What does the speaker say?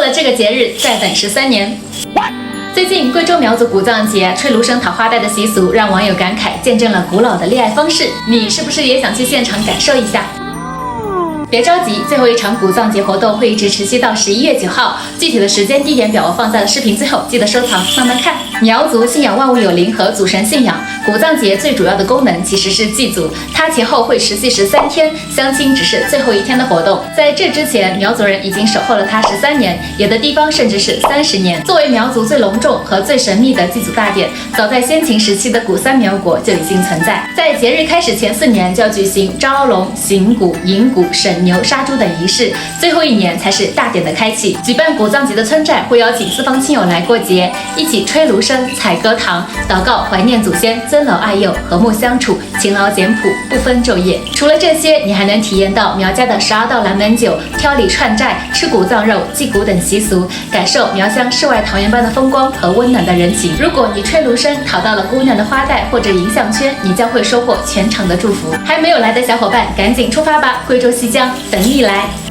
了这个节日，再等13年。最近，贵州苗族古藏节吹芦笙讨花带的习俗让网友感慨，见证了古老的恋爱方式。你是不是也想去现场感受一下？别着急，最后一场古藏节活动会一直持续到11月9号，具体的时间地点表我放在了视频最后，记得收藏，慢慢看。苗族信仰万物有灵和祖神信仰，古藏节最主要的功能其实是祭祖，它前后会持续13天，相亲只是最后一天的活动。在这之前，苗族人已经守候了它13年，有的地方甚至是30年。作为苗族最隆重和最神秘的祭祖大典，早在先秦时期的古三苗国就已经存在。在节日开始前4年就要举行招龙、行蛊、引蛊、审牛、杀猪等仪式，最后1年才是大典的开启。举办古藏节的村寨会邀请4方亲友来过节，一起吹芦笙、采歌糖，祷告怀念祖先，尊老爱幼，和睦相处，勤劳简朴，不分昼夜。除了这些，你还能体验到苗家的12道蓝门酒、挑礼串寨、吃古藏肉、祭古等习俗，感受苗乡世外桃源般的风光和温暖的人情。如果你吹芦笙讨到了姑娘的花带或者银项圈，你将会收获全场的祝福。还没有来的小伙伴，赶紧出发吧！贵州西江等你来。